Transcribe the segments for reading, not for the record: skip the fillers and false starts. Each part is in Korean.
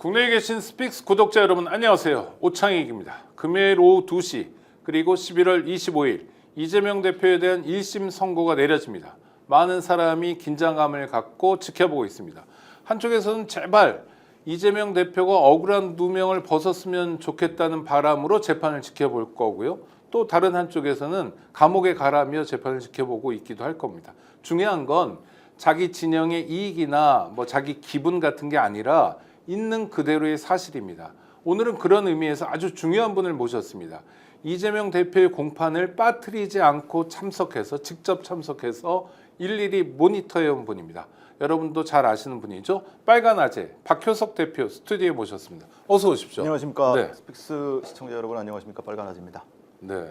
국내에 계신 스픽스 구독자 여러분 안녕하세요. 오창익입니다. 금요일 오후 2시 그리고 11월 25일 이재명 대표에 대한 1심 선고가 내려집니다. 많은 사람이 긴장감을 갖고 지켜보고 있습니다. 한쪽에서는 제발 이재명 대표가 억울한 누명을 벗었으면 좋겠다는 바람으로 재판을 지켜볼 거고요. 또 다른 한쪽에서는 감옥에 가라며 재판을 지켜보고 있기도 할 겁니다. 중요한 건 자기 진영의 이익이나 자기 기분 같은 게 아니라 있는 그대로의 사실입니다. 오늘은 그런 의미에서 아주 중요한 분을 모셨습니다. 이재명 대표의 공판을 빠뜨리지 않고 직접 참석해서 일일이 모니터해온 분입니다. 여러분도 잘 아시는 분이죠. 빨간 아재 박효석 대표 스튜디오에 모셨습니다. 어서 오십시오. 안녕하십니까. 네. 스픽스 시청자 여러분 안녕하십니까. 빨간 아재입니다. 네.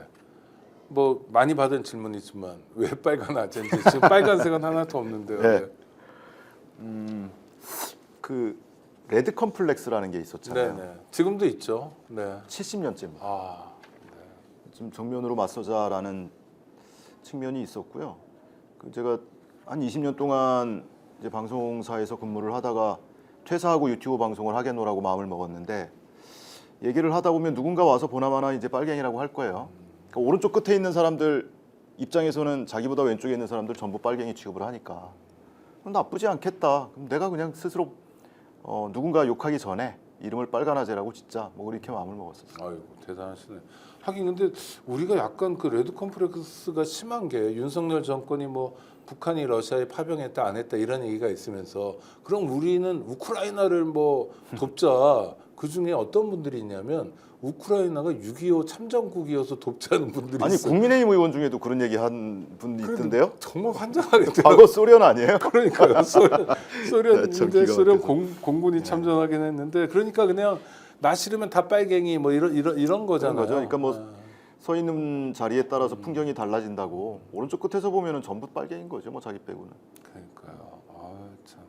많이 받은 질문이지만 왜 빨간 아재인지 지금 빨간색은 하나도 없는데요. 네. 그 레드 컴플렉스라는 게 있었잖아요. 네. 지금도 있죠. 네. 70년째입니다. 아, 좀 정면으로 맞서자라는 측면이 있었고요. 제가 한 20년 동안 이제 방송사에서 근무를 하다가 퇴사하고 유튜브 방송을 하겠노라고 마음을 먹었는데 얘기를 하다 보면 누군가 와서 보나마나 이제 빨갱이라고 할 거예요. 그러니까 오른쪽 끝에 있는 사람들 입장에서는 자기보다 왼쪽에 있는 사람들 전부 빨갱이 취급을 하니까 나쁘지 않겠다. 그럼 내가 그냥 스스로 누군가 욕하기 전에 이름을 빨간 아재라고 짓자. 그렇게 마음을 먹었었어요. 아이고 대단하시네. 하긴 근데 우리가 약간 그 레드 컴플렉스가 심한 게 윤석열 정권이 북한이 러시아에 파병했다 안 했다 이런 얘기가 있으면서 그럼 우리는 우크라이나를 돕자. 그 중에 어떤 분들이 있냐면 우크라이나가 6.25 참전국이어서 돕자는 분들이 아니 있어요. 국민의힘 의원 중에도 그런 얘기 한 분이 있던데요? 정말 환장하겠대요. 과거 소련 아니에요? 그러니까요. 소련 참 이제 기가 소련 막혀서. 공군이 참전하긴 했는데 그러니까 그냥 나 싫으면 다 빨갱이 이런 거잖아요. 그런 거죠. 그러니까 서 있는 자리에 따라서 풍경이 달라진다고 오른쪽 끝에서 보면은 전부 빨갱인 거죠. 자기 빼고는. 그러니까요. 참.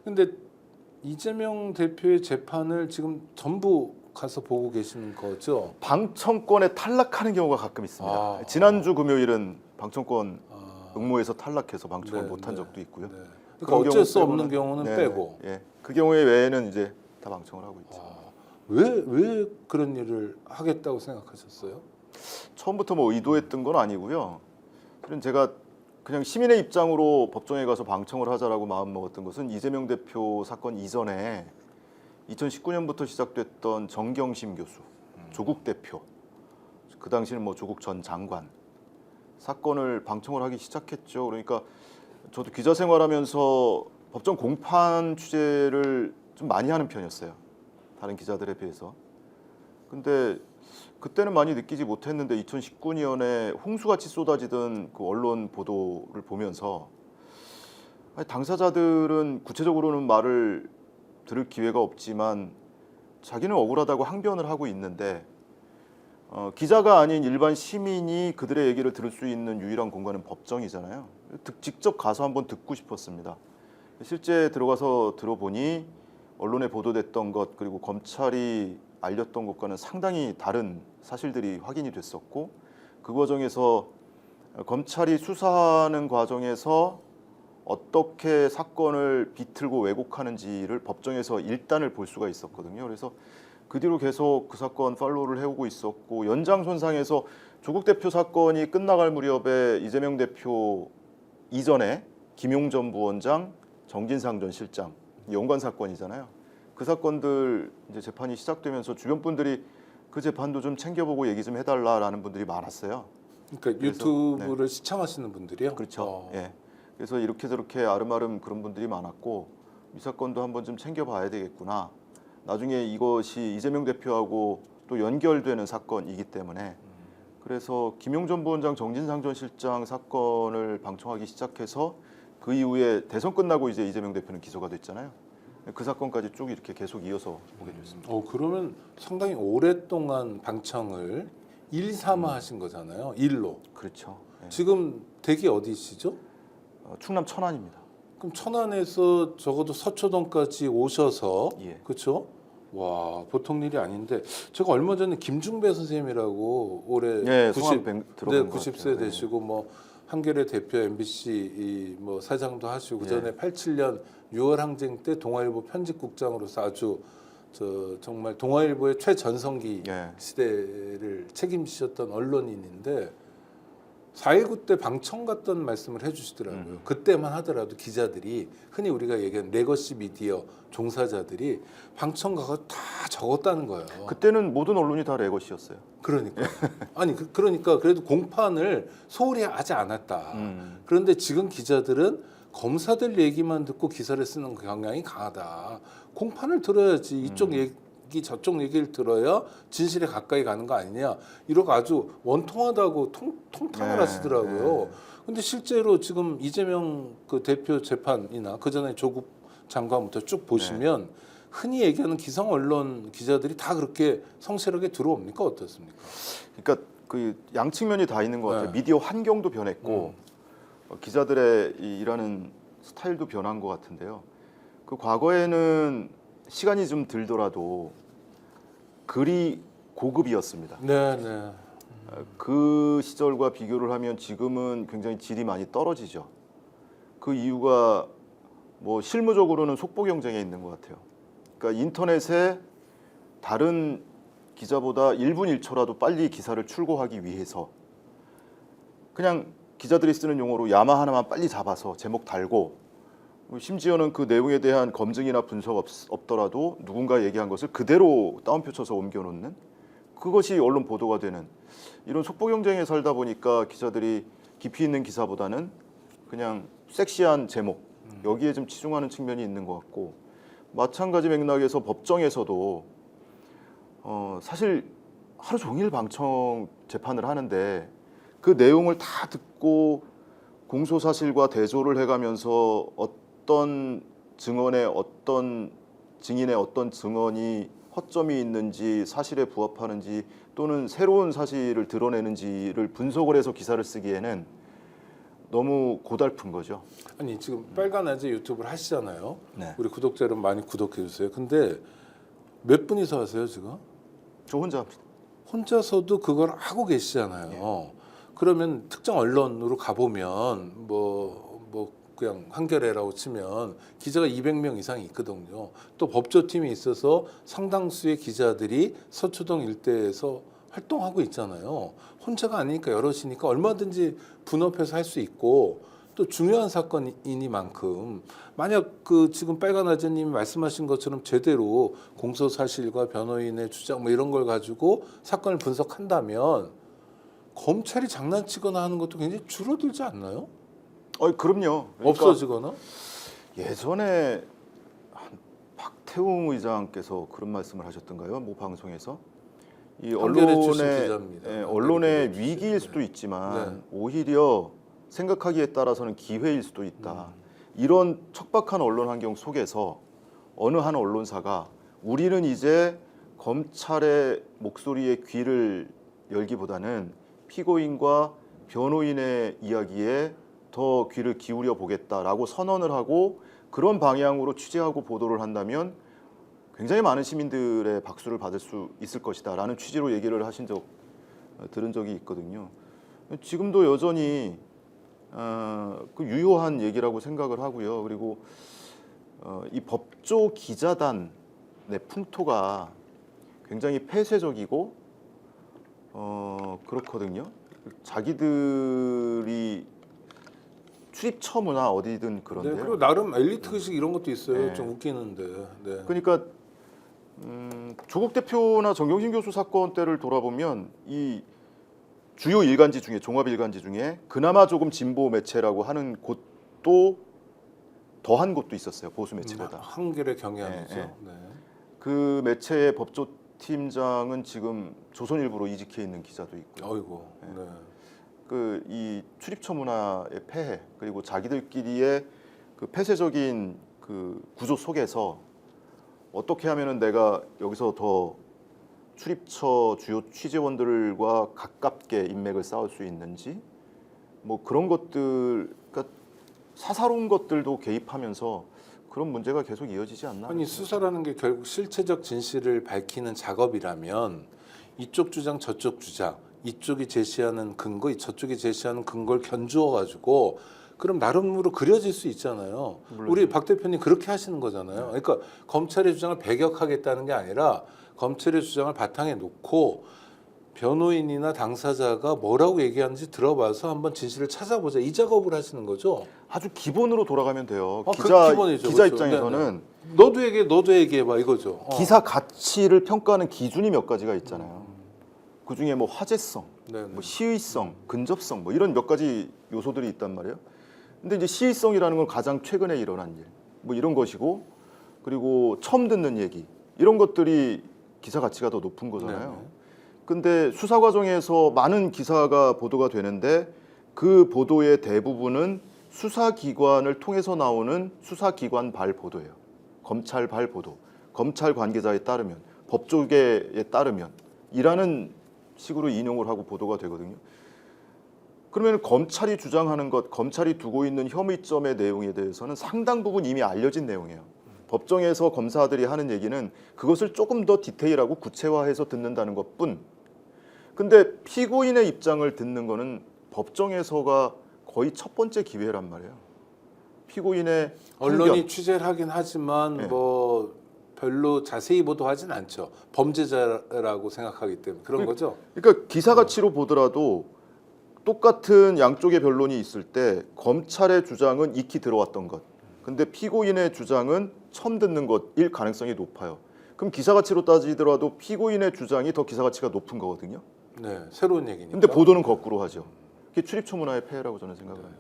근데 이재명 대표의 재판을 지금 전부 가서 보고 계시는 거죠? 방청권에 탈락하는 경우가 가끔 있습니다. 지난주 금요일은 방청권 응모에서 탈락해서 방청을 못한 적도 있고요. 네. 그러니까 어쩔 수 없는 경우는 네, 빼고. 예. 그 경우에 외에는 이제 다 방청을 하고 있죠. 왜 그런 일을 하겠다고 생각하셨어요? 처음부터 의도했던 건 아니고요. 실은 제가 그냥 시민의 입장으로 법정에 가서 방청을 하자라고 마음 먹었던 것은 이재명 대표 사건 이전에 2019년부터 시작됐던 정경심 교수, 조국 대표, 그 당시는 조국 전 장관 사건을 방청을 하기 시작했죠. 그러니까 저도 기자 생활하면서 법정 공판 취재를 좀 많이 하는 편이었어요. 다른 기자들에 비해서. 근데 그때는 많이 느끼지 못했는데 2019년에 홍수같이 쏟아지던 그 언론 보도를 보면서 당사자들은 구체적으로는 말을 들을 기회가 없지만 자기는 억울하다고 항변을 하고 있는데 기자가 아닌 일반 시민이 그들의 얘기를 들을 수 있는 유일한 공간은 법정이잖아요. 직접 가서 한번 듣고 싶었습니다. 실제 들어가서 들어보니 언론에 보도됐던 것 그리고 검찰이 알렸던 것과는 상당히 다른 사실들이 확인이 됐었고 그 과정에서 검찰이 수사하는 과정에서 어떻게 사건을 비틀고 왜곡하는지를 법정에서 일단을 볼 수가 있었거든요. 그래서 그 뒤로 계속 그 사건 팔로우를 해오고 있었고 연장선상에서 조국 대표 사건이 끝나갈 무렵에 이재명 대표 이전에 김용 전 부원장, 정진상 전 실장 연관 사건이잖아요. 그 사건들 이제 재판이 시작되면서 주변 분들이 그 재판도 좀 챙겨보고 얘기 좀 해달라라는 분들이 많았어요. 그러니까 유튜브를 시청하시는 분들이요? 그렇죠. 예. 그래서 이렇게 저렇게 아름아름 그런 분들이 많았고 이 사건도 한번 좀 챙겨봐야 되겠구나. 나중에 이것이 이재명 대표하고 또 연결되는 사건이기 때문에 그래서 김용 전 부원장, 정진상 전 실장 사건을 방청하기 시작해서 그 이후에 대선 끝나고 이제 이재명 대표는 기소가 됐잖아요. 그 사건까지 쭉 이렇게 계속 이어서 보게 됐습니다. 그러면 상당히 오랫동안 방청을 일삼아 하신 거잖아요. 일로. 그렇죠. 예. 지금 댁이 어디시죠? 충남 천안입니다. 그럼 천안에서 적어도 서초동까지 오셔서 예. 그렇죠? 와 보통 일이 아닌데 제가 얼마 전에 김중배 선생님이라고 올해 예, 90, 들어본 것 90세 같아요. 되시고 한겨레 대표 MBC 사장도 하시고 예. 그전에 87년 6월 항쟁 때 동아일보 편집국장으로서 아주 정말 동아일보의 최전성기 예. 시대를 책임지셨던 언론인인데 4.19 때 방청 갔던 말씀을 해주시더라고요. 그때만 하더라도 기자들이 흔히 우리가 얘기하는 레거시 미디어 종사자들이 방청 가서 다 적었다는 거예요. 그때는 모든 언론이 다 레거시였어요. 그러니까 아니 그러니까 그래도 공판을 소홀히 하지 않았다. 그런데 지금 기자들은 검사들 얘기만 듣고 기사를 쓰는 경향이 강하다. 공판을 들어야지 이쪽 얘기 저쪽 얘기를 들어야 진실에 가까이 가는 거 아니냐. 이러고 아주 원통하다고 통탄을 네, 하시더라고요. 근데 실제로 지금 이재명 그 대표 재판이나 그 전에 조국 장관부터 쭉 보시면 흔히 얘기하는 기성 언론 기자들이 다 그렇게 성실하게 들어옵니까? 어떻습니까? 그러니까 그 양측면이 다 있는 것 같아요. 네. 미디어 환경도 변했고 기자들의 이 일하는 스타일도 변한 것 같은데요. 그 과거에는 시간이 좀 들더라도 글이 고급이었습니다. 네. 그 시절과 비교를 하면 지금은 굉장히 질이 많이 떨어지죠. 그 이유가 뭐 실무적으로는 속보 경쟁에 있는 것 같아요. 그러니까 인터넷에 다른 기자보다 1분 1초라도 빨리 기사를 출고하기 위해서 그냥 기자들이 쓰는 용어로 야마 하나만 빨리 잡아서 제목 달고 심지어는 그 내용에 대한 검증이나 분석 없더라도 누군가 얘기한 것을 그대로 따옴표 쳐서 옮겨놓는 그것이 언론 보도가 되는 이런 속보 경쟁에 살다 보니까 기자들이 깊이 있는 기사보다는 그냥 섹시한 제목 여기에 좀 치중하는 측면이 있는 것 같고 마찬가지 맥락에서 법정에서도 사실 하루 종일 방청 재판을 하는데 그 내용을 다 듣고 공소 사실과 대조를 해가면서 어떤 증언의 어떤 증인의 어떤 증언이 허점이 있는지 사실에 부합하는지 또는 새로운 사실을 드러내는지를 분석을 해서 기사를 쓰기에는 너무 고달픈 거죠. 아니 지금 빨간 아재 유튜브를 하시잖아요. 네. 우리 구독자 여러분 많이 구독해 주세요. 근데 몇 분이서 하세요 지금? 저 혼자 합니다. 혼자서도 그걸 하고 계시잖아요. 그러면 특정 언론으로 가보면 뭐 그냥 한겨레라고 치면 기자가 200명 이상이 있거든요. 또 법조팀이 있어서 상당수의 기자들이 서초동 일대에서 활동하고 있잖아요. 혼자가 아니니까 여럿이니까 얼마든지 분업해서 할 수 있고 또 중요한 사건이니만큼 만약 그 지금 빨간 아재님이 말씀하신 것처럼 제대로 공소 사실과 변호인의 주장 뭐 이런 걸 가지고 사건을 분석한다면 검찰이 장난치거나 하는 것도 굉장히 줄어들지 않나요? 그럼요. 그러니까 없어지거나? 예전에 박태웅 의장께서 그런 말씀을 하셨던가요? 뭐 방송에서 이 한겨레 출신 기자입니다. 언론의 한겨레 위기일 출신. 수도 있지만 네. 오히려 생각하기에 따라서는 기회일 수도 있다. 이런 척박한 언론 환경 속에서 어느 한 언론사가 우리는 이제 검찰의 목소리에 귀를 열기보다는 피고인과 변호인의 이야기에 더 귀를 기울여 보겠다라고 선언을 하고 그런 방향으로 취재하고 보도를 한다면 굉장히 많은 시민들의 박수를 받을 수 있을 것이다라는 취지로 얘기를 들은 적이 있거든요. 지금도 여전히 그 유효한 얘기라고 생각을 하고요. 그리고 이 법조 기자단의 풍토가 굉장히 폐쇄적이고 그렇거든요. 자기들이 출입처나 어디든 그런데요. 네, 그리고 나름 엘리트 의식 이런 것도 있어요. 네. 좀 웃기는데. 네. 그러니까 조국 대표나 정경심 교수 사건 때를 돌아보면 이 주요 일간지 중에 종합 일간지 중에 그나마 조금 진보 매체라고 하는 곳도 더한 곳도 있었어요. 보수 매체보다. 한겨레 경향이죠. 네, 네. 그 매체의 법조팀장은 지금 조선일보로 이직해 있는 기자도 있고요. 어이고. 네. 그 이 출입처 문화의 폐해 그리고 자기들끼리의 그 폐쇄적인 그 구조 속에서 어떻게 하면은 내가 여기서 더 출입처 주요 취재원들과 가깝게 인맥을 쌓을 수 있는지 뭐 그런 것들 그러니까 사사로운 것들도 개입하면서 그런 문제가 계속 이어지지 않나? 아니 수사라는 게 결국 실체적 진실을 밝히는 작업이라면 이쪽 주장 저쪽 주장 이쪽이 제시하는 근거 저쪽이 제시하는 근거를 견주어 가지고 그럼 나름으로 그려질 수 있잖아요. 물론. 우리 박 대표님 그렇게 하시는 거잖아요. 그러니까 검찰의 주장을 배격하겠다는 게 아니라 검찰의 주장을 바탕에 놓고 변호인이나 당사자가 뭐라고 얘기하는지 들어봐서 한번 진실을 찾아보자. 이 작업을 하시는 거죠. 아주 기본으로 돌아가면 돼요. 그 기자 기본이죠. 기자 그렇죠. 입장에서는 너도 얘기해봐 이거죠. 기사 가치를 평가하는 기준이 몇 가지가 있잖아요. 그 중에 뭐 화제성, 네네. 뭐 시의성, 근접성 뭐 이런 몇 가지 요소들이 있단 말이에요. 근데 이제 시의성이라는 건 가장 최근에 일어난 일, 뭐 이런 것이고, 그리고 처음 듣는 얘기 이런 것들이 기사 가치가 더 높은 거잖아요. 네네. 근데 수사 과정에서 많은 기사가 보도가 되는데 그 보도의 대부분은 수사기관을 통해서 나오는 수사기관 발 보도예요. 검찰 발 보도, 검찰 관계자에 따르면, 법조계에 따르면 이라는 식으로 인용을 하고 보도가 되거든요. 그러면 검찰이 주장하는 것, 검찰이 두고 있는 혐의점의 내용에 대해서는 상당 부분 이미 알려진 내용이에요. 법정에서 검사들이 하는 얘기는 그것을 조금 더 디테일하고 구체화해서 듣는다는 것뿐. 근데 피고인의 입장을 듣는 거는 법정에서가 거의 첫 번째 기회란 말이에요. 피고인의 언론이 항변. 취재를 하긴 하지만 네. 뭐 별로 자세히 보도하진 않죠. 범죄자라고 생각하기 때문에 그런 거죠. 그러니까 기사 가치로 보더라도 똑같은 양쪽의 변론이 있을 때 검찰의 주장은 익히 들어왔던 것, 근데 피고인의 주장은 처음 듣는 것일 가능성이 높아요. 그럼 기사 가치로 따지더라도 피고인의 주장이 더 기사 가치가 높은 거거든요. 네, 새로운 얘기니까. 근데 보도는 거꾸로 하죠. 그게 출입처 문화의 폐해라고 저는 생각합니다.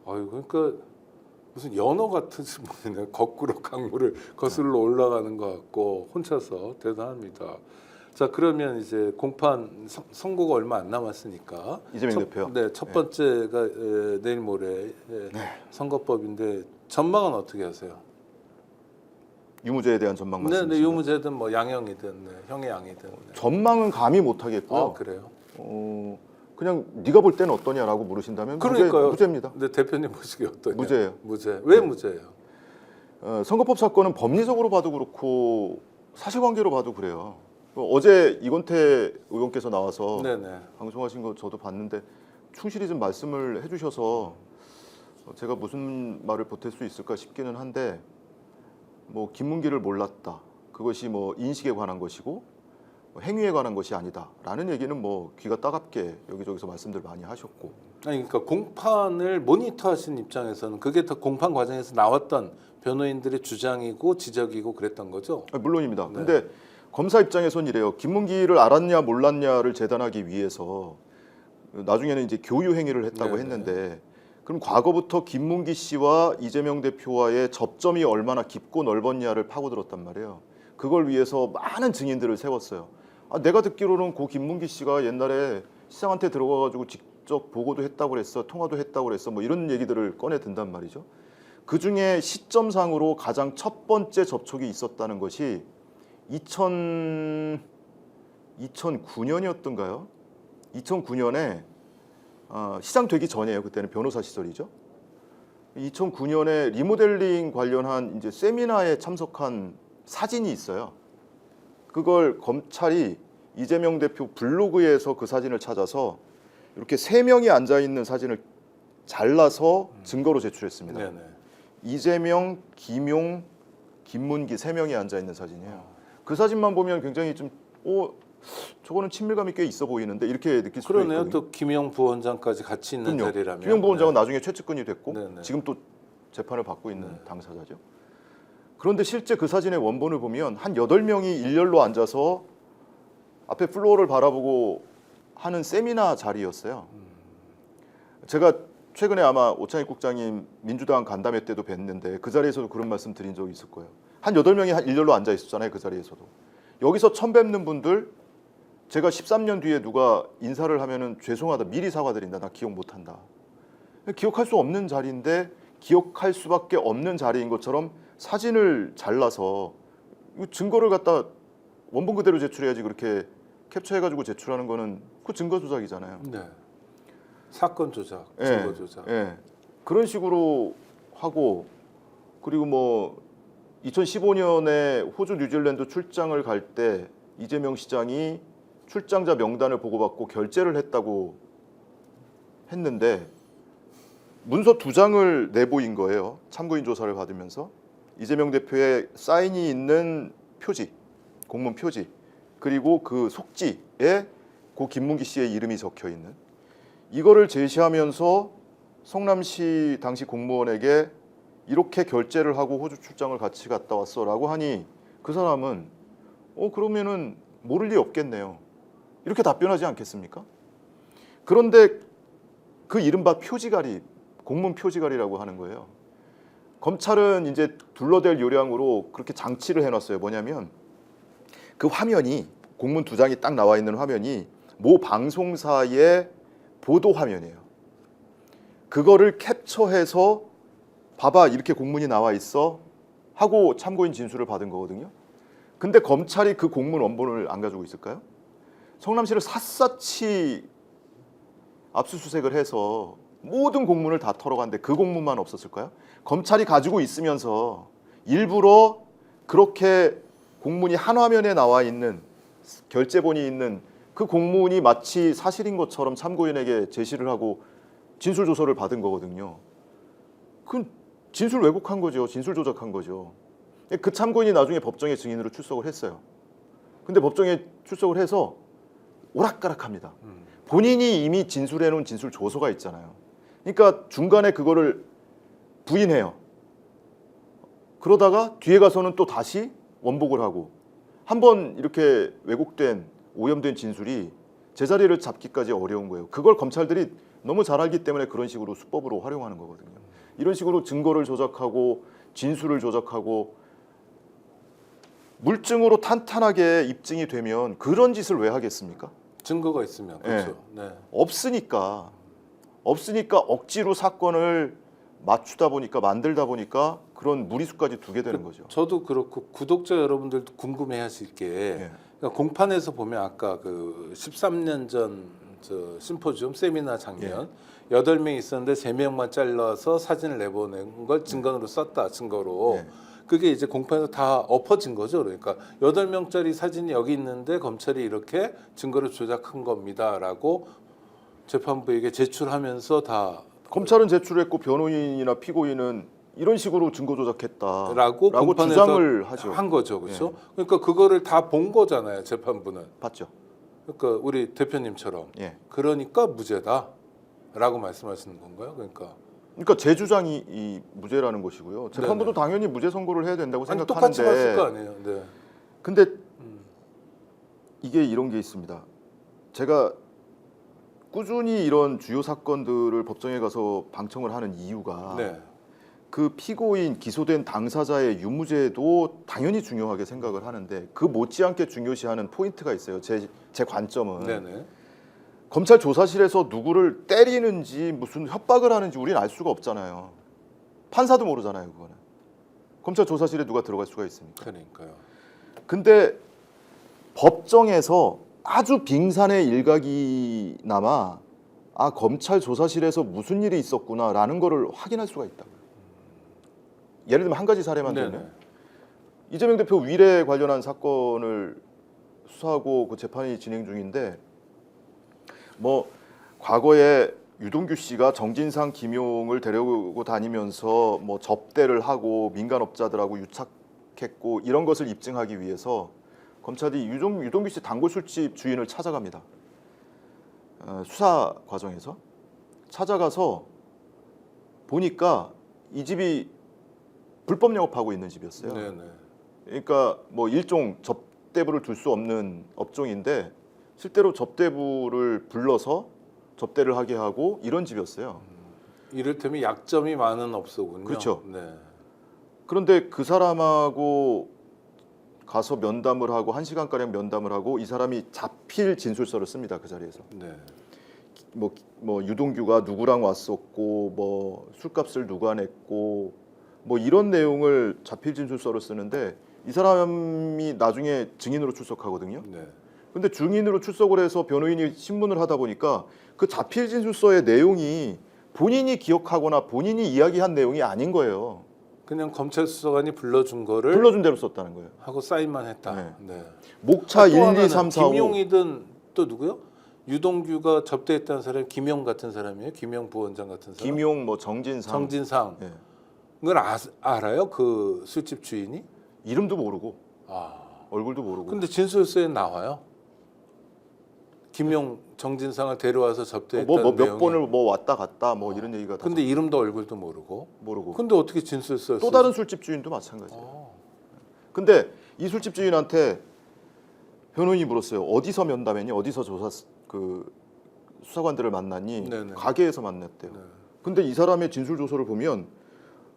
아유, 그러니까 무슨 연어 같은 모습이네. 거꾸로 강물을 거슬러 올라가는 것 같고 혼자서 대단합니다. 자, 그러면 이제 공판 선고가 얼마 안 남았으니까 이재명 대표요. 네, 첫 번째가 내일 모레 선거법인데 전망은 어떻게 하세요? 유무죄에 대한 전망 네, 말씀이시죠? 네, 유무죄든 뭐 양형이든 네, 형의 양이든. 네. 전망은 감히 못 하겠고요. 아, 그래요? 그냥 네가 볼 때는 어떠냐라고 물으신다면 그러니까요. 무죄입니다. 근데 대표님 보시기에 어떠냐? 무죄예요. 무죄. 왜 무죄예요? 선거법 사건은 법리적으로 봐도 그렇고 사실관계로 봐도 그래요. 어제 이건태 의원께서 나와서 네네. 방송하신 거 저도 봤는데 충실히 좀 말씀을 해주셔서 제가 무슨 말을 보탤 수 있을까 싶기는 한데, 뭐 김문기를 몰랐다, 그것이 뭐 인식에 관한 것이고 행위에 관한 것이 아니다라는 얘기는 뭐 귀가 따갑게 여기저기서 말씀들 많이 하셨고. 아니 그러니까 공판을 모니터하신 입장에서는 그게 다 공판 과정에서 나왔던 변호인들의 주장이고 지적이고 그랬던 거죠. 물론입니다. 네. 근데 검사 입장에선 이래요. 김문기를 알았냐 몰랐냐를 재단하기 위해서 나중에는 이제 교유 행위를 했다고 네네. 했는데, 그럼 과거부터 김문기 씨와 이재명 대표와의 접점이 얼마나 깊고 넓었냐를 파고들었단 말이에요. 그걸 위해서 많은 증인들을 세웠어요. 내가 듣기로는 고 김문기 씨가 옛날에 시장한테 들어가가지고 직접 보고도 했다고 그랬어, 통화도 했다고 그랬어, 뭐 이런 얘기들을 꺼내 든단 말이죠. 그 중에 시점상으로 가장 첫 번째 접촉이 있었다는 것이 2009년이었던가요? 2009년에 시장 되기 전이에요. 그때는 변호사 시절이죠. 2009년에 리모델링 관련한 이제 세미나에 참석한 사진이 있어요. 그걸 검찰이 이재명 대표 블로그에서 그 사진을 찾아서 이렇게 3명이 앉아 있는 사진을 잘라서 증거로 제출했습니다. 네네. 이재명, 김용, 김문기 3명이 앉아 있는 사진이에요. 그 사진만 보면 굉장히 좀 저거는 친밀감이 꽤 있어 보이는데 이렇게 느낄 수도 그러네요. 있거든요. 또 김영 부원장까지 같이 있는 그럼요. 자리라면. 김용 부원장은 나중에 최측근이 됐고 네네. 지금 또 재판을 받고 있는 네. 당사자죠. 그런데 실제 그 사진의 원본을 보면 한 8명이 일렬로 앉아서 앞에 플로어를 바라보고 하는 세미나 자리였어요. 제가 최근에 아마 오창익 국장님 민주당 간담회 때도 뵀는데 그 자리에서도 그런 말씀 드린 적이 있을 거예요. 한 8명이 한 일렬로 앉아 있었잖아요. 그 자리에서도. 여기서 처음 뵙는 분들, 제가 13년 뒤에 누가 인사를 하면은 죄송하다, 미리 사과드린다, 나 기억 못한다. 기억할 수 없는 자리인데 기억할 수밖에 없는 자리인 것처럼 사진을 잘라서 증거를 갖다 원본 그대로 제출해야지, 그렇게 캡처해가지고 제출하는 거는 그 증거 조작이잖아요. 네. 사건 조작, 증거 조작. 예. 그런 식으로 하고, 그리고 뭐 2015년에 호주 뉴질랜드 출장을 갈 때 이재명 시장이 출장자 명단을 보고받고 결재를 했다고 했는데 문서 2장을 내보인 거예요. 참고인 조사를 받으면서 이재명 대표의 사인이 있는 표지, 공문 표지, 그리고 그 속지에 고 김문기 씨의 이름이 적혀 있는 이거를 제시하면서 성남시 당시 공무원에게 이렇게 결제를 하고 호주 출장을 같이 갔다 왔어라고 하니 그 사람은 그러면은 모를 리 없겠네요. 이렇게 답변하지 않겠습니까? 그런데 그 이른바 표지가리, 공문 표지가리라고 하는 거예요. 검찰은 이제 둘러댈 요량으로 그렇게 장치를 해놨어요. 뭐냐면 그 화면이 공문 2장이 딱 나와 있는 화면이 모 방송사의 보도 화면이에요. 그거를 캡처해서 봐봐 이렇게 공문이 나와 있어 하고 참고인 진술을 받은 거거든요. 근데 검찰이 그 공문 원본을 안 가지고 있을까요? 성남시를 샅샅이 압수수색을 해서 모든 공문을 다 털어갔는데 그 공문만 없었을까요? 검찰이 가지고 있으면서 일부러 그렇게 공문이 한 화면에 나와 있는 결제본이 있는 그 공문이 마치 사실인 것처럼 참고인에게 제시를 하고 진술 조서를 받은 거거든요. 그건 진술 왜곡한 거죠. 진술 조작한 거죠. 그 참고인이 나중에 법정에 증인으로 출석을 했어요. 근데 법정에 출석을 해서 오락가락합니다. 본인이 이미 진술해 놓은 진술 조서가 있잖아요. 그러니까 중간에 그거를 부인해요. 그러다가 뒤에 가서는 또 다시 원복을 하고 한번 이렇게 왜곡된 오염된 진술이 제자리를 잡기까지 어려운 거예요. 그걸 검찰들이 너무 잘 알기 때문에 그런 식으로 수법으로 활용하는 거거든요. 이런 식으로 증거를 조작하고 진술을 조작하고 물증으로 탄탄하게 입증이 되면 그런 짓을 왜 하겠습니까? 증거가 있으면 그렇죠. 네. 없으니까 억지로 사건을 맞추다 보니까 만들다 보니까 그런 무리수까지 두게 되는 거죠. 저도 그렇고 구독자 여러분들도 궁금해하실 게 그러니까 공판에서 보면 아까 그 13년 전 저 심포지움 세미나 장면 8명 있었는데 3명만 잘라서 사진을 내보낸 걸 증거로 썼다. 증거로. 그게 이제 공판에서 다 엎어진 거죠. 그러니까 8명짜리 사진이 여기 있는데 검찰이 이렇게 증거를 조작한 겁니다라고 재판부에게 제출하면서 다 검찰은 제출했고 변호인이나 피고인은 이런 식으로 증거 조작했다라고 라고 공판에서 주장을 하죠. 한 거죠. 그렇죠? 그러니까 그거를 다 본 거잖아요. 재판부는. 봤죠. 그러니까 우리 대표님처럼 예. 그러니까 무죄다라고 말씀하시는 건가요? 그러니까 제 주장이 이 무죄라는 것이고요. 재판부도 네네. 당연히 무죄 선고를 해야 된다고 아니, 생각하는데. 똑같이 봤을 거 아니에요. 네. 근데 이게 이런 게 있습니다. 제가 꾸준히 이런 주요 사건들을 법정에 가서 방청을 하는 이유가 네. 그 피고인 기소된 당사자의 유무죄도 당연히 중요하게 생각을 하는데 그 못지않게 중요시하는 포인트가 있어요. 제 관점은 네네. 검찰 조사실에서 누구를 때리는지 무슨 협박을 하는지 우리는 알 수가 없잖아요. 판사도 모르잖아요. 그거는 검찰 조사실에 누가 들어갈 수가 있습니까? 그러니까요. 근데 법정에서 아주 빙산의 일각이나마 검찰 조사실에서 무슨 일이 있었구나라는 거를 확인할 수가 있다고요. 예를 들면 한 가지 사례만 네네. 들면 이재명 대표 위례 관련한 사건을 수사하고 그 재판이 진행 중인데 뭐 과거에 유동규 씨가 정진상, 김용을 데려오고 다니면서 뭐 접대를 하고 민간업자들하고 유착했고 이런 것을 입증하기 위해서 검찰이 유동규 씨 단골 술집 주인을 찾아갑니다. 수사 과정에서 찾아가서 보니까 이 집이 불법 영업하고 있는 집이었어요. 네네. 그러니까 뭐 일종 접대부를 둘 수 없는 업종인데 실제로 접대부를 불러서 접대를 하게 하고 이런 집이었어요. 이를테면 약점이 많은 업소군요. 그렇죠. 네. 그런데 그 사람하고 가서 면담을 하고 1시간가량 면담을 하고 이 사람이 자필 진술서를 씁니다. 그 자리에서. 네. 뭐 유동규가 누구랑 왔었고 뭐 술값을 누가 냈고 뭐 이런 내용을 자필 진술서를 쓰는데 이 사람이 나중에 증인으로 출석하거든요. 네. 근데 증인으로 출석을 해서 변호인이 신문을 하다 보니까 그 자필 진술서의 내용이 본인이 기억하거나 본인이 이야기한 내용이 아닌 거예요. 그냥 검찰 수사관이 불러준 거를 불러준 대로 썼다는 거예요. 하고 사인만 했다. 네. 네. 목차 또 1, 2, 하나는 3, 4, 5. 김용이든 또 누구요? 유동규가 접대했다는 사람이 김용 같은 사람이에요? 김용 부원장 같은 사람? 김용, 뭐 정진상, 정진상. 예. 그걸 알아요? 그 술집 주인이? 이름도 모르고 아. 얼굴도 모르고. 근데 진술서에 나와요. 김용, 정진상을 데려와서 접대했다는 몇 내용이. 번을 뭐 왔다 갔다 뭐 이런 얘기가 다 근데 이름도 얼굴도 모르고. 모르고. 근데 어떻게 진술서를 또 쓰지? 다른 술집 주인도 마찬가지예요. 어. 근데 이 술집 주인한테 변호인이 물었어요. 어디서 면담했니? 어디서 그 수사관들을 만났니? 네네. 가게에서 만났대요. 네. 근데 이 사람의 진술 조서를 보면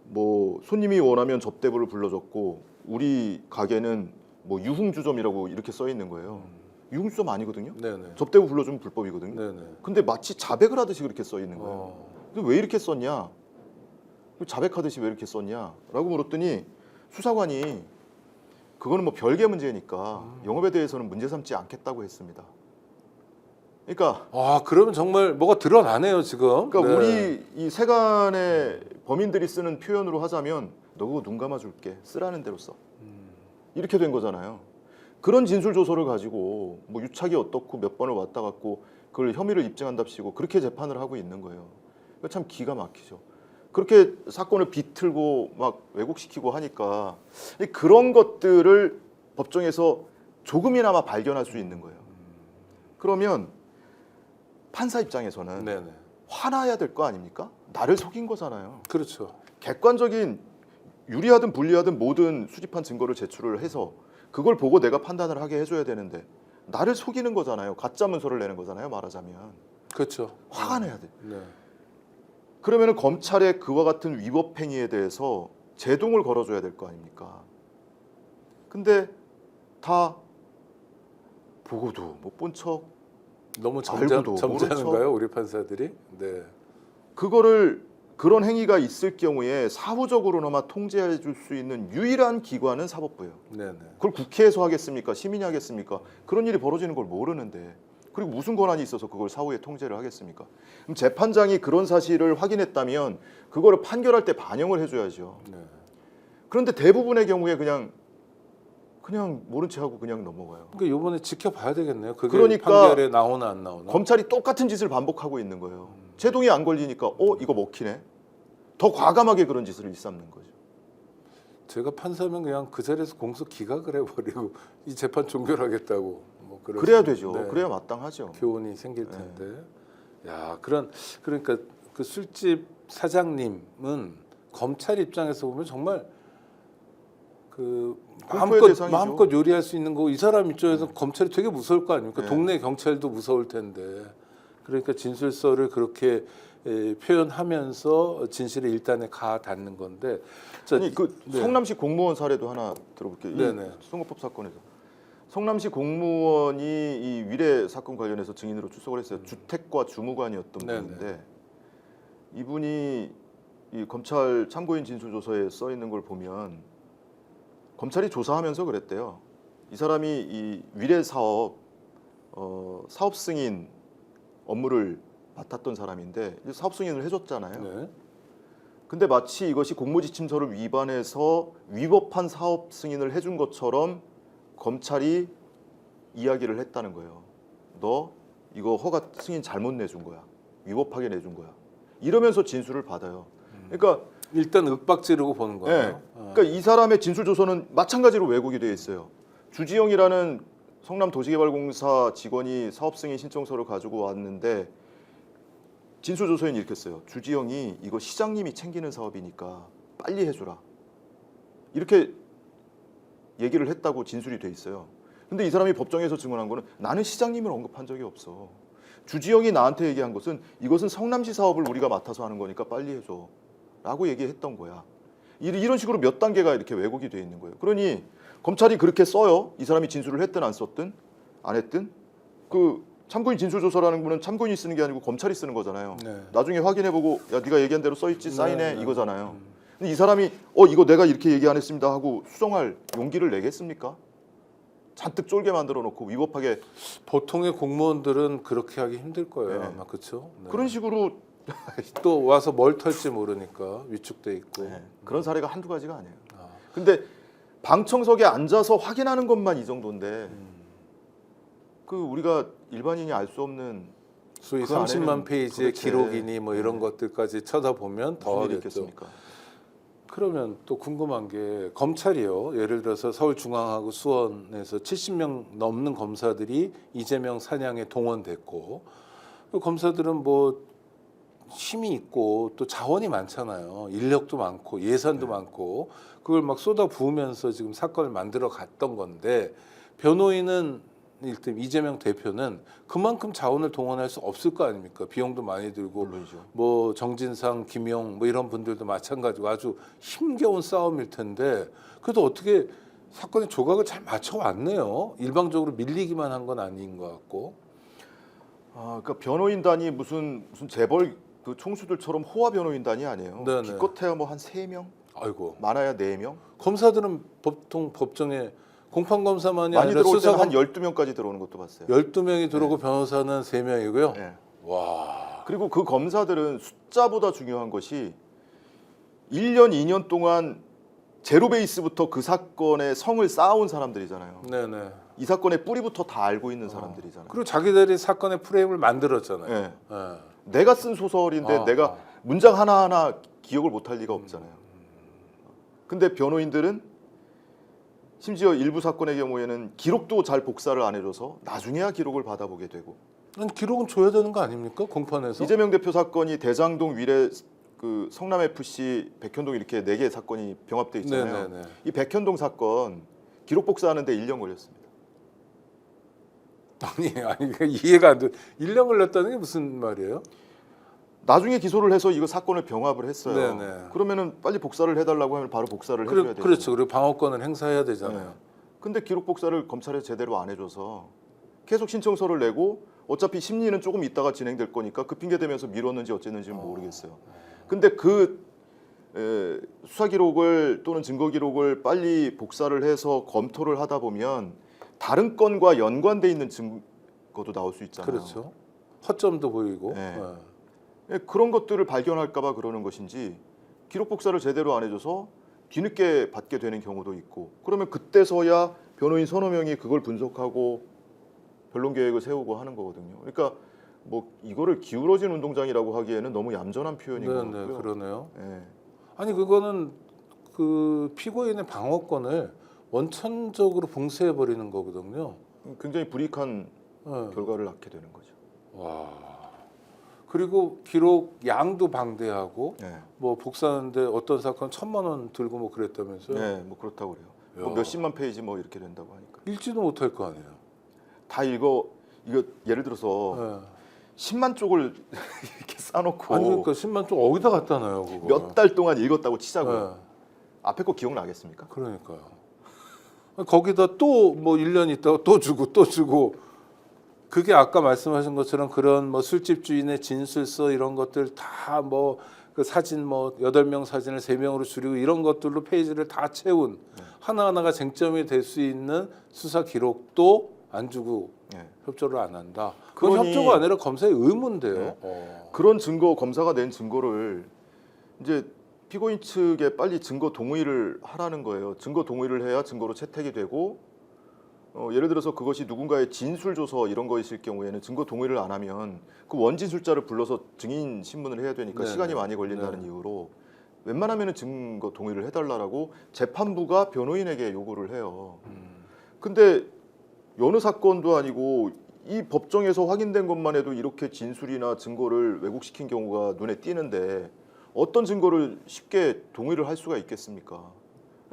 뭐 손님이 원하면 접대부를 불러줬고 우리 가게는 뭐 유흥주점이라고 이렇게 써 있는 거예요. 유흥주점 아니거든요. 네네. 접대부 불러주면 불법이거든요. 네네. 근데 마치 자백을 하듯이 그렇게 써 있는 거예요. 어. 근데 왜 이렇게 썼냐? 자백하듯이 왜 이렇게 썼냐? 라고 물었더니 수사관이 그거는 뭐 별개 문제니까 영업에 대해서는 문제 삼지 않겠다고 했습니다. 그러니까 아, 그러면 정말 뭐가 드러나네요, 지금. 그러니까 네. 우리 이 세간의 범인들이 쓰는 표현으로 하자면 너 그거 눈 감아줄게. 쓰라는 대로 써. 이렇게 된 거잖아요. 그런 진술 조서를 가지고 뭐 유착이 어떻고 몇 번을 왔다 갔고 그걸 혐의를 입증한답시고 그렇게 재판을 하고 있는 거예요. 그러니까 참 기가 막히죠. 그렇게 사건을 비틀고 막 왜곡시키고 하니까 그런 것들을 법정에서 조금이나마 발견할 수 있는 거예요. 그러면 판사 입장에서는 네네. 화나야 될 거 아닙니까? 나를 속인 거잖아요. 그렇죠. 객관적인 유리하든 불리하든 모든 수집한 증거를 제출을 해서 그걸 보고 내가 판단을 하게 해줘야 되는데 나를 속이는 거잖아요. 가짜 문서를 내는 거잖아요. 말하자면 그렇죠. 화가 나야 돼. 네. 그러면 검찰의 그와 같은 위법 행위에 대해서 제동을 걸어줘야 될 거 아닙니까? 근데 다 보고도 못 본 척 너무 알고도 점잖은가요, 모른 우리 판사들이? 네. 그거를 그런 행위가 있을 경우에 사후적으로나마 통제해 줄 수 있는 유일한 기관은 사법부예요. 네네. 그걸 국회에서 하겠습니까? 시민이 하겠습니까? 그런 일이 벌어지는 걸 모르는데 그리고 무슨 권한이 있어서 그걸 사후에 통제를 하겠습니까? 그럼 재판장이 그런 사실을 확인했다면 그거를 판결할 때 반영을 해줘야죠. 네. 그런데 대부분의 경우에 그냥 모른 체 하고 그냥 넘어가요. 그러니까 이번에 지켜봐야 되겠네요. 그게 그러니까 판결에 나오나 안 나오나. 검찰이 똑같은 짓을 반복하고 있는 거예요. 제동이 안 걸리니까 이거 먹히네. 더 과감하게 그런 짓을 일삼는 거죠. 제가 판사면 그냥 그 자리에서 공소 기각을 해버리고 이 재판 종결하겠다고. 뭐 그래야 되죠. 네. 그래야 마땅하죠. 교훈이 생길 텐데. 야, 그러니까 그 술집 사장님은 검찰 입장에서 보면 정말 그 공포의 대상이죠. 마음껏 요리할 수 있는 거. 이 사람 입장에서 검찰이 되게 무서울 거 아닙니까? 네. 동네 경찰도 무서울 텐데. 그러니까 진술서를 그렇게 표현하면서 진실의 일단에 가 닿는 건데. 자, 아니 그 네. 성남시 공무원 사례도 하나 들어볼게요. 네네. 이 선거법 사건에서 성남시 공무원이 이 위례 사건 관련해서 증인으로 출석을 했어요. 주택과 주무관이었던 네네. 분인데 이분이 이 검찰 참고인 진술조서에 써 있는 걸 보면 검찰이 조사하면서 그랬대요. 이 사람이 이 위례 사업 사업 승인 업무를 맡았던 사람인데 이제 사업 승인을 해줬잖아요. 네. 근데 마치 이것이 공모지침서를 위반해서 위법한 사업 승인을 해준 것처럼 검찰이 이야기를 했다는 거예요. 너 이거 허가 승인 잘못 내준 거야. 위법하게 내준 거야. 이러면서 진술을 받아요. 그러니까 일단 윽박지르고 보는 거예요. 네. 그러니까 이 사람의 진술 조서는 마찬가지로 왜곡이 되어 있어요. 주지영이라는 성남도시개발공사 직원이 사업 승인 신청서를 가지고 왔는데 진술 조서에는 이렇게 써요. 주지영이 이거 시장님이 챙기는 사업이니까 빨리 해주라. 이렇게 얘기를 했다고 진술이 돼 있어요. 근데 이 사람이 법정에서 증언한 거는 나는 시장님을 언급한 적이 없어. 주지영이 나한테 얘기한 것은 이것은 성남시 사업을 우리가 맡아서 하는 거니까 빨리 해줘. 라고 얘기했던 거야. 이런 식으로 몇 단계가 이렇게 왜곡이 돼 있는 거예요. 그러니 검찰이 그렇게 써요. 이 사람이 진술을 했든 안 썼든 안 했든 그 참고인 진술조서라는 거는 참고인이 쓰는 게 아니고 검찰이 쓰는 거잖아요. 네. 나중에 확인해보고 야 네가 얘기한 대로 써있지 사인해 네. 이거잖아요. 근데 이 사람이 이거 내가 이렇게 얘기 안 했습니다 하고 수정할 용기를 내겠습니까? 잔뜩 쫄게 만들어 놓고 위법하게 보통의 공무원들은 그렇게 하기 힘들 거예요. 네. 아마 그렇죠. 네. 그런 식으로 또 와서 뭘 털지 모르니까 위축돼 있고. 네, 그런 사례가 한두 가지가 아니에요. 그 우리가 일반인이 알 수 없는 소위 그 30만 안에는 페이지의 도대체 기록이니 뭐 이런 것들까지 쳐다보면 더 무슨 일이 하겠죠. 있겠습니까? 그러면 또 궁금한 게 검찰이요. 예를 들어서 서울중앙하고 수원에서 70명 넘는 검사들이 이재명 사냥에 동원됐고 그 검사들은 뭐 힘이 있고 또 자원이 많잖아요. 인력도 많고 예산도 많고 그걸 막 쏟아 부으면서 지금 사건을 만들어 갔던 건데 변호인은 일단 이재명 대표는 그만큼 자원을 동원할 수 없을 거 아닙니까? 비용도 많이 들고 물론이죠. 뭐 정진상, 김용 뭐 이런 분들도 마찬가지고 아주 힘겨운 싸움일 텐데 그래도 어떻게 사건의 조각을 잘 맞춰 왔네요. 일방적으로 밀리기만 한 건 아닌 것 같고. 아, 그러니까 변호인단이 무슨 재벌 그 총수들처럼 호화 변호인단이 아니에요. 네네. 기껏해야 뭐 한 3명, 아이고. 많아야 4명. 검사들은 보통 법정에 공판 검사만이 많이 아니라 들어올 때는 한 수사관 12명까지 들어오는 것도 봤어요. 12명이 들어오고 변호사는 3명이고요. 네. 와. 그리고 그 검사들은 숫자보다 중요한 것이 1년, 2년 동안 제로 베이스부터 그 사건의 성을 쌓아온 사람들이잖아요. 네네. 이 사건의 뿌리부터 다 알고 있는 사람들이잖아요. 그리고 자기들이 사건의 프레임을 만들었잖아요. 네. 예. 내가 쓴 소설인데 아, 내가 문장 하나하나 기억을 못할 리가 없잖아요. 근데 변호인들은 심지어 일부 사건의 경우에는 기록도 잘 복사를 안 해줘서 나중에야 기록을 받아보게 되고 아니, 기록은 줘야 되는 거 아닙니까? 공판에서? 이재명 대표 사건이 대장동 위례 그 성남 FC 백현동 이렇게 4개 사건이 병합돼 있잖아요. 네네네. 이 백현동 사건 기록 복사하는데 1년 걸렸습니다. 아니 그 이해가 안 돼. 1년 걸렸다는 게 무슨 말이에요? 나중에 기소를 해서 이거 사건을 병합을 했어요. 네네. 그러면 빨리 복사를 해달라고 하면 바로 복사를 해줘야 되죠. 그렇죠. 그리고 방어권을 행사해야 되잖아요. 네. 근데 기록 복사를 검찰에 제대로 안 해줘서 계속 신청서를 내고 어차피 심리는 조금 있다가 진행될 거니까 그 핑계 대면서 미뤘는지 어쨌는지는 모르겠어요. 근데 그 수사 기록을 또는 증거 기록을 빨리 복사를 해서 검토를 하다 보면 다른 건과 연관돼 있는 증거도 나올 수 있잖아요. 그렇죠. 허점도 보이고. 네. 예. 그런 것들을 발견할까봐 그러는 것인지 기록 복사를 제대로 안 해줘서 뒤늦게 받게 되는 경우도 있고 그러면 그때서야 변호인 서너 명이 그걸 분석하고 변론 계획을 세우고 하는 거거든요. 그러니까 뭐 이거를 기울어진 운동장이라고 하기에는 너무 얌전한 표현인 것 네, 같고요. 그러네요. 네. 아니 그거는 그 피고인의 방어권을 원천적으로 봉쇄해 버리는 거거든요. 굉장히 불이익한 예. 결과를 낳게 되는 거죠. 와. 그리고 기록 양도 방대하고 네. 뭐 복사하는데 어떤 사건 1,000만 원 들고 뭐 그랬다면서요? 네, 뭐 그렇다고 그래요. 뭐 야. 몇십만 페이지 뭐 이렇게 된다고 하니까 읽지도 못할 거 아니에요. 다 이거 예를 들어서 예. 10만 쪽을 이렇게 싸놓고 아니 그러니까 10만 쪽 어디다 갖다 놔요 그거? 몇 달 동안 읽었다고 치자고요. 예. 앞에 거 기억나겠습니까? 그러니까요. 거기다 또 뭐 1년 있다가 또 주고 그게 아까 말씀하신 것처럼 그런 뭐 술집 주인의 진술서 이런 것들 다 뭐 그 사진 뭐 8명 사진을 3명으로 줄이고 이런 것들로 페이지를 다 채운 하나하나가 쟁점이 될 수 있는 수사 기록도 안 주고 네. 협조를 안 한다. 그건 그러니- 협조가 아니라 검사의 의무인데요. 네. 그런 증거 검사가 낸 증거를 이제 피고인 측에 빨리 증거 동의를 하라는 거예요. 증거 동의를 해야 증거로 채택이 되고 예를 들어서 그것이 누군가의 진술 조서 이런 거였을 경우에는 증거 동의를 안 하면 그 원진술자를 불러서 증인 신문을 해야 되니까 네네. 시간이 많이 걸린다는 네. 이유로 웬만하면은 증거 동의를 해달라고 재판부가 변호인에게 요구를 해요. 근데 여느 사건도 아니고 이 법정에서 확인된 것만 해도 이렇게 진술이나 증거를 왜곡시킨 경우가 눈에 띄는데 어떤 증거를 쉽게 동의를 할 수가 있겠습니까?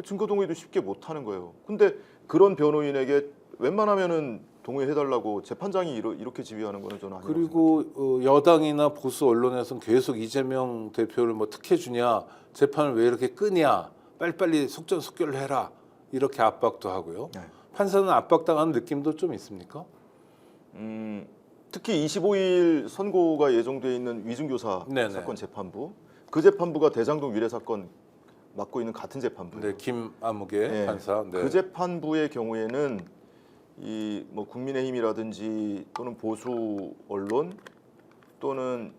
증거 동의도 쉽게 못 하는 거예요. 근데 그런 변호인에게 웬만하면은 동의해달라고 재판장이 이렇게 지휘하는 거는 저는 아니라고 그리고 여당이나 보수 언론에서는 계속 이재명 대표를 뭐 특혜 주냐, 재판을 왜 이렇게 끄냐, 빨리빨리 속전속결을 해라 이렇게 압박도 하고요. 네. 판사는 압박당하는 느낌도 좀 있습니까? 특히 25일 선고가 예정돼 있는 위증교사 네네. 사건 재판부 그 재판부가 대장동 위례 사건 맡고 있는 같은 재판부예요. 네, 김아무개 네. 판사. 네. 그 재판부의 경우에는 이 뭐 국민의힘이라든지 또는 보수 언론 또는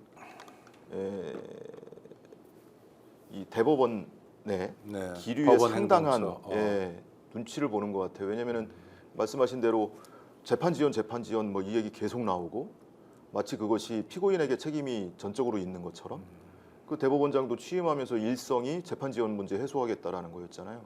이 대법원 내 네. 기류에 법원 상당한 행정처. 눈치를 보는 것 같아요. 왜냐하면은 말씀하신 대로 재판 지연 뭐 이 얘기 계속 나오고 마치 그것이 피고인에게 책임이 전적으로 있는 것처럼 그 대법원장도 취임하면서 일성이 재판 지연 문제 해소하겠다라는 거였잖아요.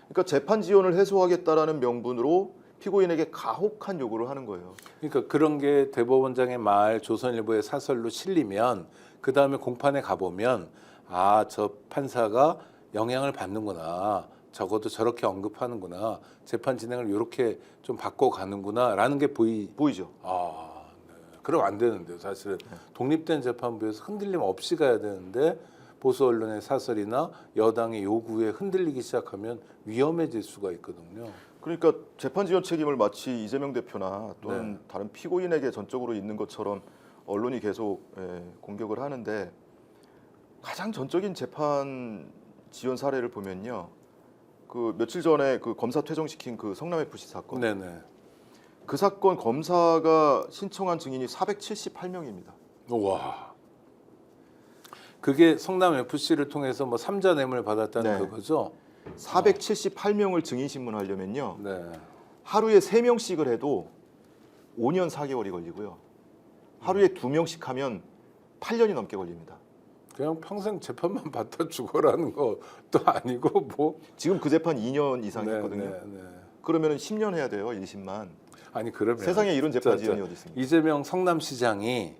그러니까 재판 지연을 해소하겠다라는 명분으로 피고인에게 가혹한 요구를 하는 거예요. 그러니까 그런 게 대법원장의 말, 조선일보의 사설로 실리면 그 다음에 공판에 가보면 아, 저 판사가 영향을 받는구나. 적어도 저렇게 언급하는구나. 재판 진행을 이렇게 좀 바꿔가는구나라는 게 보이죠? 아, 네. 그럼 안 되는데요. 사실은 독립된 재판부에서 흔들림 없이 가야 되는데 보수 언론의 사설이나 여당의 요구에 흔들리기 시작하면 위험해질 수가 있거든요. 그러니까 재판 지연 책임을 마치 이재명 대표나 또는 네. 다른 피고인에게 전적으로 있는 것처럼 언론이 계속 공격을 하는데 가장 전적인 재판 지연 사례를 보면요. 그 며칠 전에 그 검사 퇴정시킨 그 성남 FC 사건. 네네. 그 사건 검사가 신청한 증인이 478명입니다. 와. 그게 성남 FC를 통해서 뭐 삼자 뇌물 받았다는 네. 그거죠? 478명을 증인 신문하려면요. 네. 하루에 3명씩을 해도 5년 4개월이 걸리고요. 하루에 2명씩 하면 8년이 넘게 걸립니다. 그냥 평생 재판만 받다 죽어라는 것도 아니고 뭐. 지금 그 재판 2년 이상 네, 했거든요. 네, 네. 그러면 10년 해야 돼요. 1심만. 아니 그러면 세상에 이런 재판 지연이 어디 있습니까? 이재명 성남시장이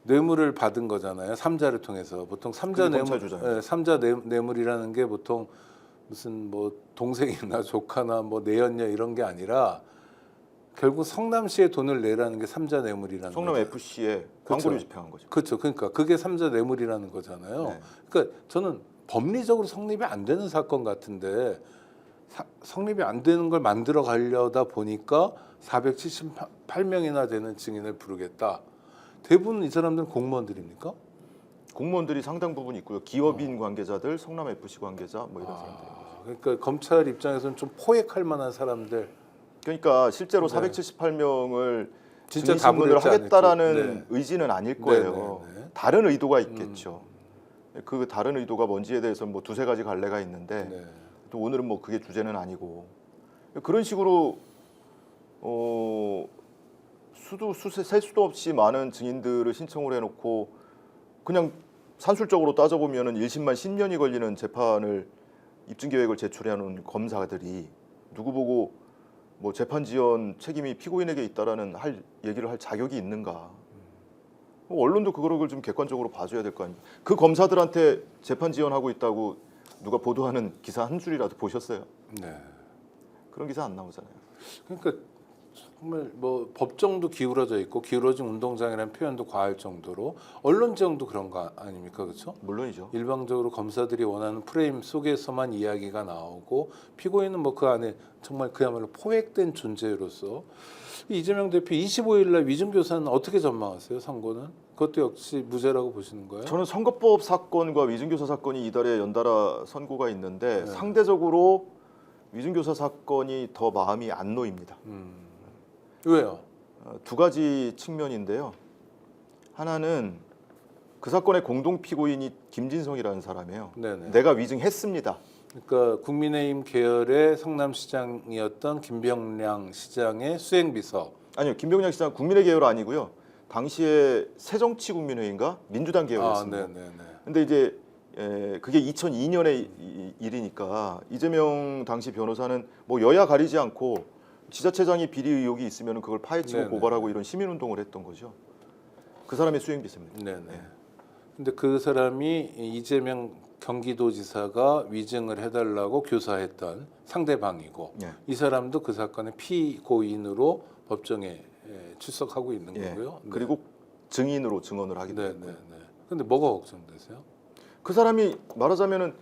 뇌물을 받은 거잖아요. 삼자를 통해서 보통 삼자 그게 뇌물, 검찰 주장이죠. 예, 삼자 뇌물이라는 게 보통 무슨 뭐 동생이나 조카나 뭐 내연녀 이런 게 아니라 결국 성남시에 돈을 내라는 게 삼자 뇌물이라는 성남 거죠. FC에 그렇죠. 광고료 집행한 거죠. 그렇죠. 그러니까 그게 삼자 뇌물이라는 거잖아요. 네. 그러니까 저는 법리적으로 성립이 안 되는 사건 같은데 성립이 안 되는 걸 만들어 가려다 보니까 478명이나 되는 증인을 부르겠다. 대부분 이 사람들은 공무원들입니까? 공무원들이 상당 부분 있고요. 기업인 관계자들, 성남 FC 관계자 뭐 이런 사람들. 그러니까 검찰 입장에서는 좀 포획할 만한 사람들. 그러니까 실제로 네. 478명을 진짜 증인 다 신문을 부르지 하겠다라는 않을지. 네. 의지는 아닐 거예요. 네, 네, 네. 다른 의도가 있겠죠. 그 다른 의도가 뭔지에 대해서 뭐 두세 가지 갈래가 있는데 네. 또 오늘은 뭐 그게 주제는 아니고 그런 식으로 셀 수도 없이 많은 증인들을 신청을 해놓고 그냥 산술적으로 따져보면은 1심만 10년이 걸리는 재판을 입증 계획을 제출해놓은 검사들이 누구 보고 뭐 재판 지연 책임이 피고인에게 있다라는 얘기를 할 자격이 있는가? 언론도 그거를 좀 객관적으로 봐줘야 될 거 아닙니까? 그 검사들한테 재판 지연하고 있다고 누가 보도하는 기사 한 줄이라도 보셨어요? 네. 그런 기사 안 나오잖아요. 그러니까 정말 뭐 법정도 기울어져 있고 기울어진 운동장이라는 표현도 과할 정도로 언론 지형도 그런 거 아닙니까, 그렇죠? 물론이죠. 일방적으로 검사들이 원하는 프레임 속에서만 이야기가 나오고 피고인은 뭐 그 안에 정말 그야말로 포획된 존재로서 이재명 대표 25일 날 위증교사는 어떻게 전망하세요? 선고는 그것도 역시 무죄라고 보시는 거예요? 저는 선거법 사건과 위증교사 사건이 이달에 연달아 선고가 있는데 네. 상대적으로 위증교사 사건이 더 마음이 안 놓입니다. 왜요? 두 가지 측면인데요. 하나는 그 사건의 공동 피고인이 김진성이라는 사람이에요. 네네. 내가 위증했습니다. 그러니까 국민의힘 계열의 성남시장이었던 김병량 시장의 수행비서. 아니요, 김병량 시장 국민의 계열 아니고요. 당시에 새정치국민회의인가 민주당 계열이었습니다. 네네네. 근데 이제 그게 2002년의 일이니까 이재명 당시 변호사는 뭐 여야 가리지 않고 지자체장이 비리 의혹이 있으면 그걸 파헤치고 네네. 고발하고 이런 시민운동을 했던 거죠. 그 사람의 수행비서입니다. 네네. 네. 근데 그 사람이 이재명 경기도지사가 위증을 해달라고 교사했던 상대방이고 예. 이 사람도 그 사건의 피고인으로 법정에 출석하고 있는 예. 거고요. 네. 그리고 증인으로 증언을 하게 됐고요. 네네네. 근데 뭐가 걱정되세요? 그 사람이 말하자면은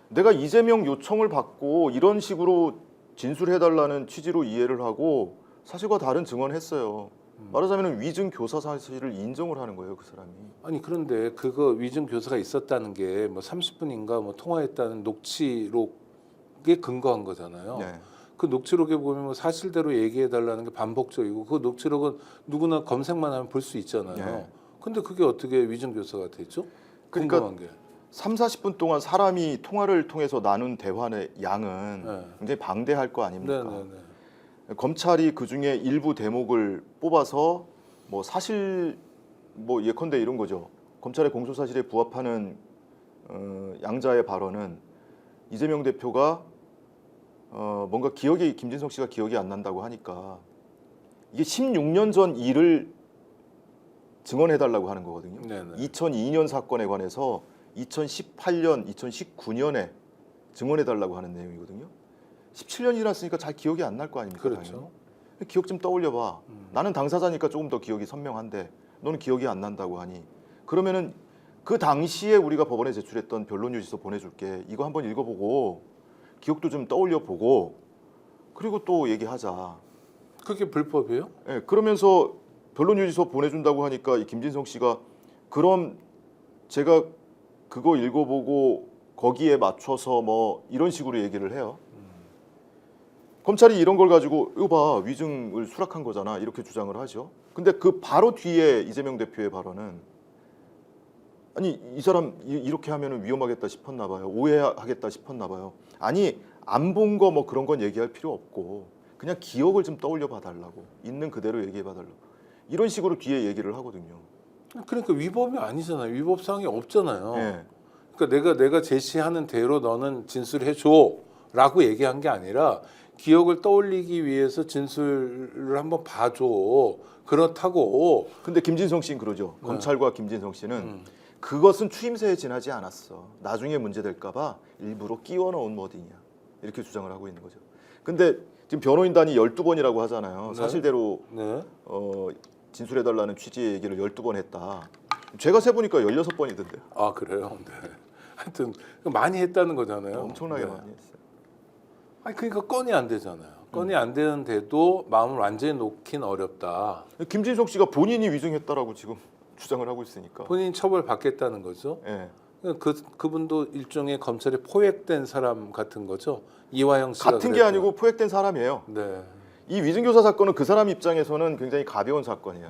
내가 이재명 요청을 받고 이런 식으로 진술해달라는 취지로 이해를 하고 사실과 다른 증언했어요. 말하자면 위증 교사 사실을 인정을 하는 거예요, 그 사람이. 아니 그런데 그거 위증 교사가 있었다는 게 뭐 30분인가 뭐 통화했다는 녹취록에 근거한 거잖아요. 네. 그 녹취록에 보면 뭐 사실대로 얘기해 달라는 게 반복적이고 그 녹취록은 누구나 검색만 하면 볼 수 있잖아요. 네. 근데 그게 어떻게 위증 교사가 됐죠? 그러니까 궁금한 게. 3, 40분 동안 사람이 통화를 통해서 나눈 대화의 양은 네. 굉장히 방대할 거 아닙니까? 네네네. 검찰이 그 중에 일부 대목을 뽑아서 뭐 사실 뭐 예컨대 이런 거죠. 검찰의 공소 사실에 부합하는 양자의 발언은 이재명 대표가 뭔가 김진석 씨가 기억이 안 난다고 하니까 이게 16년 전 일을 증언해달라고 하는 거거든요. 네네. 2002년 사건에 관해서 2018년, 2019년에 증언해달라고 하는 내용이거든요. 17년이 지났으니까 잘 기억이 안 날 거 아닙니까? 그렇죠. 당연히. 기억 좀 떠올려봐. 나는 당사자니까 조금 더 기억이 선명한데 너는 기억이 안 난다고 하니 그러면은 그 당시에 우리가 법원에 제출했던 변론유지서 보내줄게. 이거 한번 읽어보고 기억도 좀 떠올려보고 그리고 또 얘기하자. 그게 불법이에요? 예, 그러면서 변론유지서 보내준다고 하니까 이 김진성 씨가 그럼 제가 그거 읽어보고 거기에 맞춰서 뭐 이런 식으로 얘기를 해요. 검찰이 이런 걸 가지고 이거 봐 위증을 수락한 거잖아 이렇게 주장을 하죠. 근데 그 바로 뒤에 이재명 대표의 발언은 아니 이 사람 이렇게 하면은 위험하겠다 싶었나 봐요. 오해하겠다 싶었나 봐요. 아니 안 본 거 뭐 그런 건 얘기할 필요 없고 그냥 기억을 좀 떠올려 봐달라고 있는 그대로 얘기해 봐달라고 이런 식으로 뒤에 얘기를 하거든요. 그러니까 위법이 아니잖아요. 위법 사항이 없잖아요. 예. 그러니까 내가 제시하는 대로 너는 진술해 줘라고 얘기한 게 아니라 기억을 떠올리기 위해서 진술을 한번 봐줘. 그렇다고. 근데 김진성 씨는 그러죠. 네. 검찰과 김진성 씨는 그것은 추임새에 지나지 않았어. 나중에 문제될까 봐 일부러 끼워 넣은 뭐디냐. 이렇게 주장을 하고 있는 거죠. 근데 지금 변호인단이 12번이라고 하잖아요. 네. 사실대로 네. 진술해달라는 취지의 얘기를 12번 했다. 제가 세보니까 16번이던데요. 아 그래요. 네. 하여튼 많이 했다는 거잖아요. 엄청나게 네. 많이 했어요. 아니 그러니까 건이 안 되잖아요. 건이 안 되는데도 마음을 완전히 놓긴 어렵다. 김진석 씨가 본인이 위증했다라고 지금 주장을 하고 있으니까. 본인 처벌 받겠다는 거죠. 예. 그분도 일종의 검찰에 포획된 사람 같은 거죠. 이화영 씨가 같은 게 그랬구나. 아니고 포획된 사람이에요. 네. 이 위증교사 사건은 그 사람 입장에서는 굉장히 가벼운 사건이에요.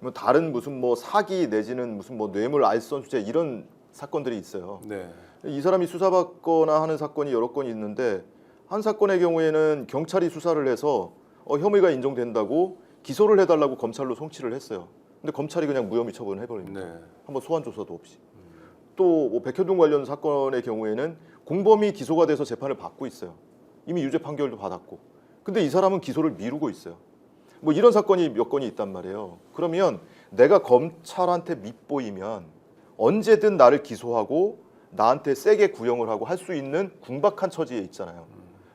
뭐 다른 무슨 뭐 사기 내지는 무슨 뭐 뇌물 알선수재 이런 사건들이 있어요. 네. 이 사람이 수사받거나 하는 사건이 여러 건이 있는데 한 사건의 경우에는 경찰이 수사를 해서 혐의가 인정된다고 기소를 해달라고 검찰로 송치를 했어요. 근데 검찰이 그냥 무혐의 처분을 해버립니다. 네. 한번 소환 조사도 없이. 또 뭐 백현동 관련 사건의 경우에는 공범이 기소가 돼서 재판을 받고 있어요. 이미 유죄 판결도 받았고. 근데 이 사람은 기소를 미루고 있어요. 뭐 이런 사건이 몇 건이 있단 말이에요. 그러면 내가 검찰한테 밉보이면 언제든 나를 기소하고 나한테 세게 구형을 하고 할 수 있는 궁박한 처지에 있잖아요.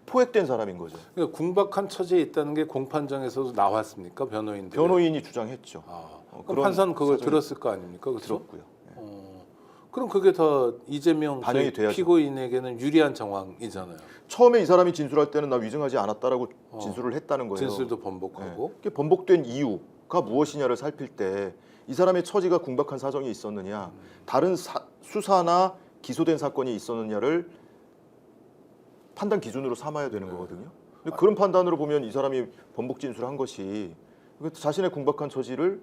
포획된 사람인 거죠. 그러니까 궁박한 처지에 있다는 게 공판장에서도 나왔습니까, 변호인들? 변호인이 주장했죠. 그럼 그런 판사는 그걸 사정이 들었을 거 아닙니까, 그렇죠? 들었고요. 그럼 그게 더 이재명 반영이 돼야죠. 피고인에게는 유리한 정황이잖아요. 처음에 이 사람이 진술할 때는 나 위증하지 않았다라고 진술을 했다는 거예요. 진술도 번복하고. 네. 번복된 이유가 무엇이냐를 살필 때 이 사람의 처지가 궁박한 사정이 있었느냐, 다른 수사나 기소된 사건이 있었느냐를 판단 기준으로 삼아야 되는 거거든요. 근데 그런 판단으로 보면 이 사람이 번복 진술한 것이 자신의 궁박한 처지를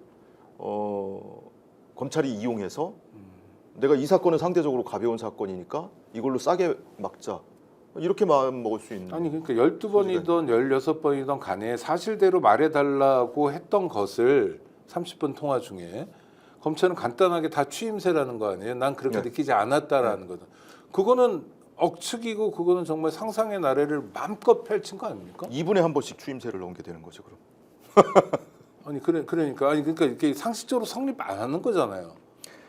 검찰이 이용해서 내가 이 사건은 상대적으로 가벼운 사건이니까 이걸로 싸게 막자. 이렇게 마음 먹을 수 있는. 아니 그러니까 12번이든 16번이든 간에 사실대로 말해달라고 했던 것을 30분 통화 중에 검찰은 간단하게 다 취임새라는 거 아니에요? 난 그렇게 네. 느끼지 않았다라는 거다. 그거는 억측이고 그거는 정말 상상의 나래를 마음껏 펼친 거 아닙니까? 2분에 한 번씩 추임새를 넣게 되는 거죠, 그럼. 아니 그러니까 이게 상식적으로 성립 안 하는 거잖아요.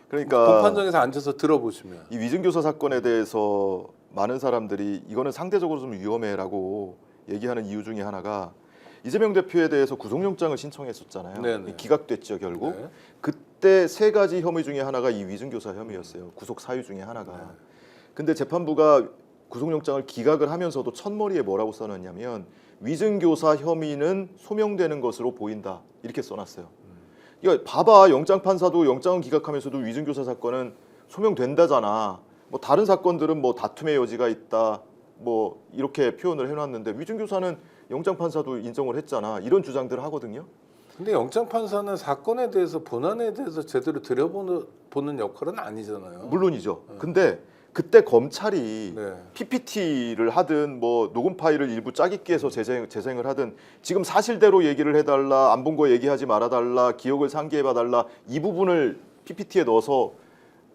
그러니까 공판장에서 앉아서 들어보시면. 이 위증교사 사건에 대해서 많은 사람들이 이거는 상대적으로 좀 위험해라고 얘기하는 이유 중에 하나가 이재명 대표에 대해서 구속영장을 신청했었잖아요. 네네. 기각됐죠, 결국. 네. 그때 세 가지 혐의 중에 하나가 이 위증교사 혐의였어요. 구속 사유 중에 하나가. 근데 재판부가 구속영장을 기각을 하면서도 첫머리에 뭐라고 써놨냐면 위증교사 혐의는 소명되는 것으로 보인다. 이렇게 써놨어요. 이거 봐봐, 영장 판사도 영장을 기각하면서도 위증교사 사건은 소명된다잖아. 뭐 다른 사건들은 뭐 다툼의 여지가 있다. 뭐 이렇게 표현을 해놨는데 위증교사는 영장 판사도 인정을 했잖아. 이런 주장들을 하거든요. 근데 영장 판사는 사건에 대해서 본안에 대해서 제대로 들여보는 역할은 아니잖아요. 물론이죠. 근데 그때 검찰이 네. PPT를 하든 뭐 녹음 파일을 일부 짜깁기해서 재생을 하든 지금 사실대로 얘기를 해달라, 안 본 거 얘기하지 말아달라, 기억을 상기해봐달라 이 부분을 PPT에 넣어서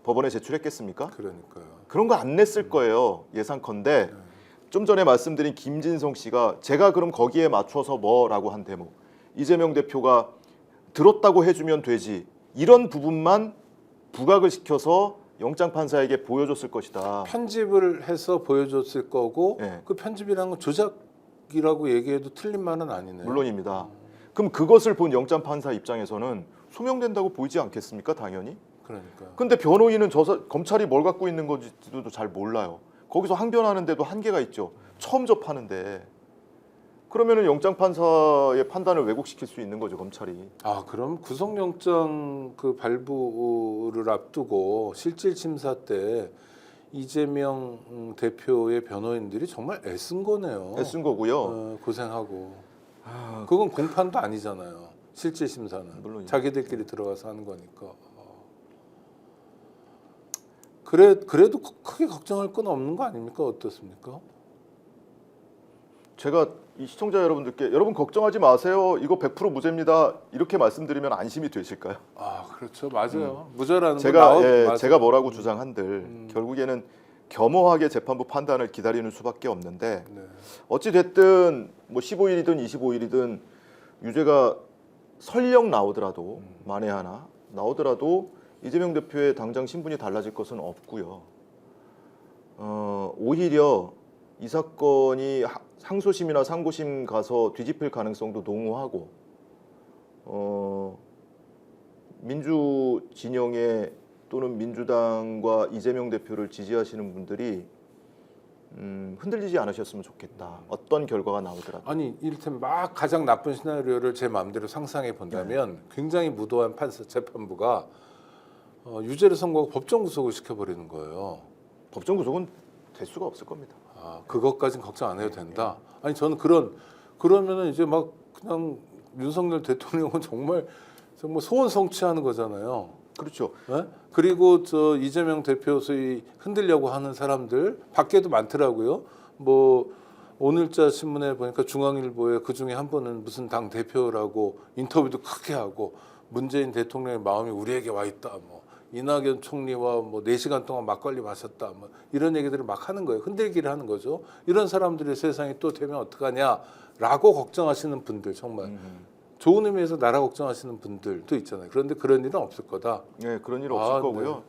법원에 제출했겠습니까? 그러니까요. 그런 거 안 냈을 거예요. 예상컨대 좀 전에 말씀드린 김진성 씨가 제가 그럼 거기에 맞춰서 뭐라고 한 대목 이재명 대표가 들었다고 해주면 되지 이런 부분만 부각을 시켜서 영장 판사에게 보여줬을 것이다. 편집을 해서 보여줬을 거고 네. 그 편집이라는 건 조작이라고 얘기해도 틀린 말은 아니네요. 물론입니다. 그럼 그것을 본 영장 판사 입장에서는 소명된다고 보이지 않겠습니까? 당연히. 그러니까요. 근데 변호인은 검찰이 뭘 갖고 있는 건지도 잘 몰라요. 거기서 항변하는데도 한계가 있죠. 처음 접하는데. 그러면은 영장 판사의 판단을 왜곡시킬 수 있는 거죠, 검찰이. 아, 그럼 구속영장 그 발부를 앞두고 실질 심사 때 이재명 대표의 변호인들이 정말 애쓴 거네요. 애쓴 거고요. 고생하고. 그건 공판도 아니잖아요. 실질 심사는 물론이죠. 자기들끼리 들어가서 하는 거니까. 그래도 크게 걱정할 건 없는 거 아닙니까? 어떻습니까? 제가 이 시청자 여러분들께 여러분 걱정하지 마세요. 이거 100% 무죄입니다. 이렇게 말씀드리면 안심이 되실까요? 아, 그렇죠. 맞아요. 무죄라는 제가 뭐라고 주장한들 결국에는 겸허하게 재판부 판단을 기다리는 수밖에 없는데 네. 어찌 됐든 뭐 15일이든 25일이든 유죄가 설령 나오더라도 만에 하나 나오더라도 이재명 대표의 당장 신분이 달라질 것은 없고요. 오히려 이 사건이 상소심이나 상고심 가서 뒤집힐 가능성도 농후하고 민주 진영에 또는 민주당과 이재명 대표를 지지하시는 분들이 흔들리지 않으셨으면 좋겠다. 어떤 결과가 나오더라도. 아니 이를테면 막 가장 나쁜 시나리오를 제 마음대로 상상해 본다면 굉장히 무도한 판사 재판부가 유죄를 선고하고 법정 구속을 시켜버리는 거예요. 법정 구속은 될 수가 없을 겁니다. 아, 그것까진 걱정 안 해도 된다. 아니 저는 그러면은 이제 막 그냥 윤석열 대통령은 정말 소원 성취하는 거잖아요. 그렇죠. 네? 그리고 저 이재명 대표 소위 흔들려고 하는 사람들 밖에도 많더라고요. 뭐 오늘자 신문에 보니까 중앙일보에 그 중에 한 분은 무슨 당 대표라고 인터뷰도 크게 하고 문재인 대통령의 마음이 우리에게 와 있다. 뭐 이낙연 총리와 뭐 4시간 동안 막걸리 마셨다. 뭐 이런 얘기들을 막 하는 거예요. 흔들기를 하는 거죠. 이런 사람들이 세상이 또 되면 어떡하냐라고 걱정하시는 분들 정말 좋은 의미에서 나라 걱정하시는 분들도 있잖아요. 그런데 그런 일은 없을 거다. 네, 그런 일 없을 거고요.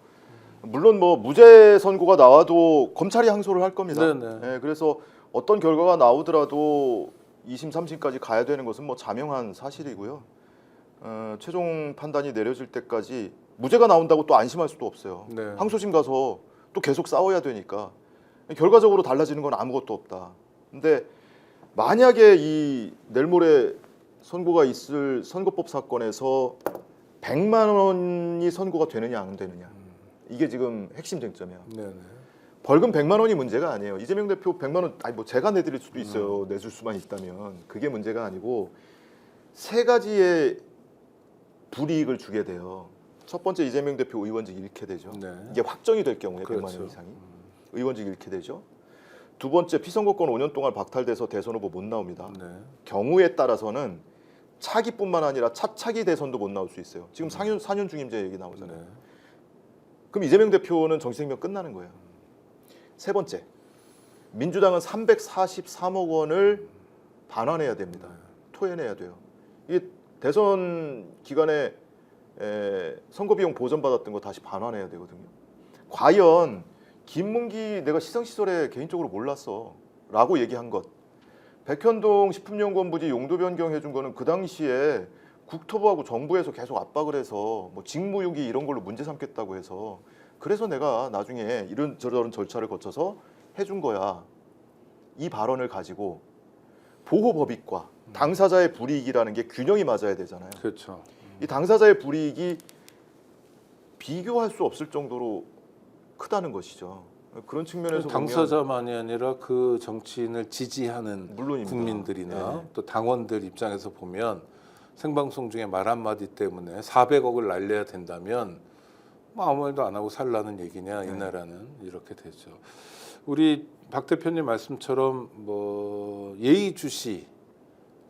네. 물론 뭐 무죄 선고가 나와도 검찰이 항소를 할 겁니다. 네네. 네, 그래서 어떤 결과가 나오더라도 2심, 3심까지 가야 되는 것은 뭐 자명한 사실이고요. 최종 판단이 내려질 때까지 무죄가 나온다고 또 안심할 수도 없어요. 네. 항소심 가서 또 계속 싸워야 되니까 결과적으로 달라지는 건 아무것도 없다. 근데 만약에 이 내일 모레 선고가 있을 선거법 사건에서 100만 원이 선고가 되느냐 안 되느냐 이게 지금 핵심 쟁점이야. 네네. 벌금 100만 원이 문제가 아니에요. 이재명 대표 100만 원 아니 뭐 제가 내드릴 수도 있어요. 내줄 수만 있다면 그게 문제가 아니고 세 가지의 불이익을 주게 돼요. 첫 번째 이재명 대표 의원직 잃게 되죠. 네. 이게 확정이 될 경우에 그렇죠. 100만 원 이상이 의원직 잃게 되죠. 두 번째 피선거권 5년 동안 박탈돼서 대선 후보 못 나옵니다. 네. 경우에 따라서는 차기뿐만 아니라 차차기 대선도 못 나올 수 있어요. 지금 4년 중임제 얘기 나오잖아요. 네. 그럼 이재명 대표는 정치생명 끝나는 거예요. 세 번째, 민주당은 343억 원을 반환해야 됩니다. 토해내야 돼요. 이게 대선 기간에 선거 비용 보전받았던 거 다시 반환해야 되거든요. 과연 김문기 내가 시상시설에 개인적으로 몰랐어 라고 얘기한 것, 백현동 식품연구원 용도 변경해 준 거는 그 당시에 국토부하고 정부에서 계속 압박을 해서 뭐 직무유기 이런 걸로 문제 삼겠다고 해서 그래서 내가 나중에 이런 저런 절차를 거쳐서 해준 거야. 이 발언을 가지고 보호법익과 당사자의 불이익이라는 게 균형이 맞아야 되잖아요. 그렇죠. 이 당사자의 불이익이 비교할 수 없을 정도로 크다는 것이죠. 그런 측면에서 당사자만이 아니라 그 정치인을 지지하는 물론입니다. 국민들이나 네. 또 당원들 입장에서 보면 생방송 중에 말 한마디 때문에 400억을 날려야 된다면 뭐 아무 말도 안 하고 살라는 얘기냐 이 네. 나라는 이렇게 되죠. 우리 박 대표님 말씀처럼 뭐 예의주시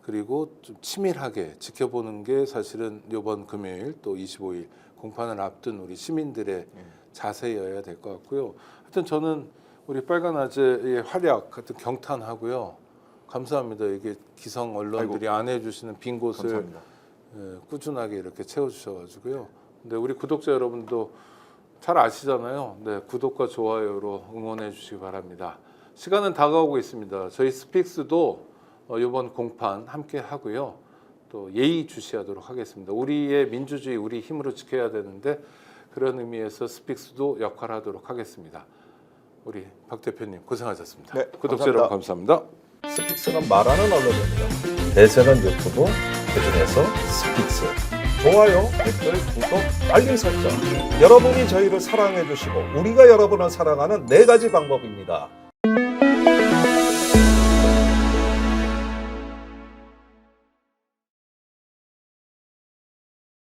그리고 좀 치밀하게 지켜보는 게 사실은 이번 금요일 또 25일 공판을 앞둔 우리 시민들의 자세여야 될 것 같고요. 하여튼 저는 우리 빨간 아재의 활약 하여튼 경탄하고요. 감사합니다. 이게 기성 언론들이 안 해주시는 빈 곳을 감사합니다. 꾸준하게 이렇게 채워주셔가지고요. 근데 우리 구독자 여러분도 잘 아시잖아요. 네, 구독과 좋아요로 응원해 주시기 바랍니다. 시간은 다가오고 있습니다. 저희 스픽스도 이번 공판 함께 하고요. 또 예의주시하도록 하겠습니다. 우리의 민주주의 우리 힘으로 지켜야 되는데 그런 의미에서 스픽스도 역할하도록 하겠습니다. 우리 박 대표님 고생하셨습니다. 네, 구독자 감사합니다. 여러분 감사합니다. 스픽스는 말하는 언론입니다. 대세는 유튜브, 그중에서 스픽스. 좋아요, 댓글, 구독, 알림 설정. 여러분이 저희를 사랑해 주시고 우리가 여러분을 사랑하는 4가지 방법입니다.